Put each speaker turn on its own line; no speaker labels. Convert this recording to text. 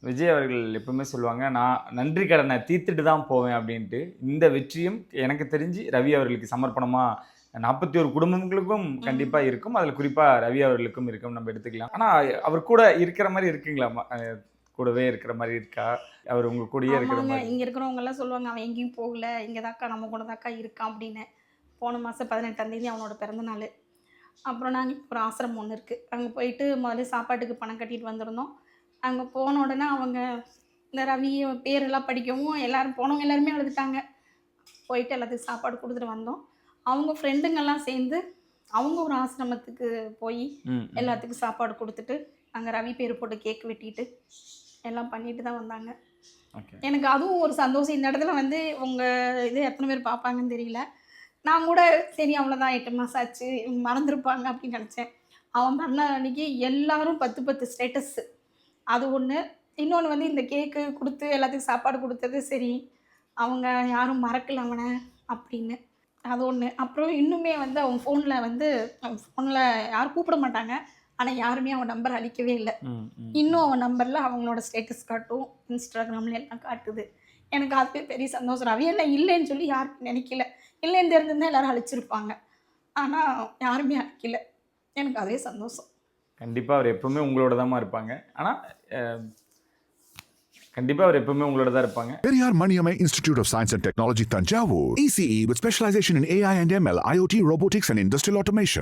விஜய் அவர்கள் எப்பவுமே சொல்லுவாங்க, நான் நன்றி கடனை தீர்த்துட்டு தான் போவேன் அப்படின்ட்டு. இந்த வெற்றியும் எனக்கு தெரிஞ்சு ரவி அவர்களுக்கு சமர்ப்பணமா 41 குடும்பங்களுக்கும் கண்டிப்பா
ம்.
இருக்கும். அதுல குறிப்பா ரவி அவர்களுக்கும் இருக்கும் நம்ம எடுத்துக்கலாம். ஆனா அவர் கூட இருக்கிற மாரி இருக்குங்களா? கூடவே இருக்கிற மாரி இருக்கா? அவர் உங்க கூடயே இருக்கிற
ஆமாங்க.
மாரி?
இங்க இருக்கிறவங்கலாம் சொல்லுவாங்க, "அவன் எங்கேயும் போகல. இங்க தான்க்கா நம்ம கூட தான்க்கா இருக்கான்" அப்படின்னு. போன மாசம் 18ஆம் தேதி அவனோட பிறந்த நாளு. அப்புறம் நாங்க ஒரு ஆசிரமம் ஒண்ணு இருக்கு. அங்க போயிட்டு முதல்ல சாப்பாட்டுக்கு பணம் கட்டிட்டு வந்திருந்தோம். அங்க போன உடனே அவங்க இந்த ரவி பேரெல்லாம் படிக்கவும் எல்லாரும் போனவங்க எல்லாருமே அழுதுட்டாங்க. போயிட்டு எல்லாத்துக்கும் சாப்பாடு குடுத்துட்டு வந்தோம். அவங்க ஃப்ரெண்டுங்கலாம் சேர்ந்து, அவங்க ஒரு ஆசிரமத்துக்கு போயி
ம், ம்.
எல்லாத்துக்கும் சாப்பாடு குடுத்துட்டு, அங்க ரவி பேரு போட்டு கேக் வெட்டிட்டு, எல்லாம் பண்ணிட்டு தான் வந்தாங்க.
ஓகே.
எனக்கு அதுவும் ஒரு சந்தோஷம். இந்த இடத்துல வந்து உங்க இது எத்தன பேர் பார்ப்பாங்கன்னு தெரியல. நான் கூட சரி அவ்வளோதான் 8 மாசம் ஆச்சு, இவங்க மறந்துருப்பாங்க அப்படின்னு நெனச்சேன். அவன் பிறந்த நாள் அன்னைக்கு எல்லாரும் 10, 10 ஸ்டேட்டஸு. அது ஒண்ணு. இன்னொன்னு வந்து இந்த கேக்கு குடுத்து எல்லாத்துக்கும் சாப்பாடு குடுத்தது சரி, அவங்க யாரும் மறக்கல அவன அப்படின்னு. அது ஒண்ணு. அப்புறம் இன்னுமே வந்து அவன் ஃபோன்ல யாரும் கூப்பிட மாட்டாங்க. ஆனா யாருமே அவன் நம்பர் அழிக்கவே இல்ல.
ம், ம்.
இன்னும் அவன் நம்பர்ல அவங்களோட ஸ்டேட்டஸ் காட்டும். Instagramல எல்லாம் காட்டுது. எனக்கு அதுவே பெரிய சந்தோஷம். ரவி அண்ணன் இல்லைன்னு சொல்லி யாரும் நெனைக்கல. இல்லைன்னு தெரிஞ்சிருந்தா எல்லாரும் அழிச்சிருப்பாங்க. ஆனா யாருமே அழிக்கல. எனக்கு அதுவே சந்தோஷம்.
கண்டிப்பா அவர் எப்பவுமே உங்களோட தாம்மா இருப்பாங்க. ஆனா, அ கண்டிப்பா அவர் எப்பவுமே உங்களோட தான் இருப்பாங்க.
Periyar Maniamai Institute of Science and Technology, Tanjavur. ECE with specialization in AI and ML, IoT, robotics, and industrial automation.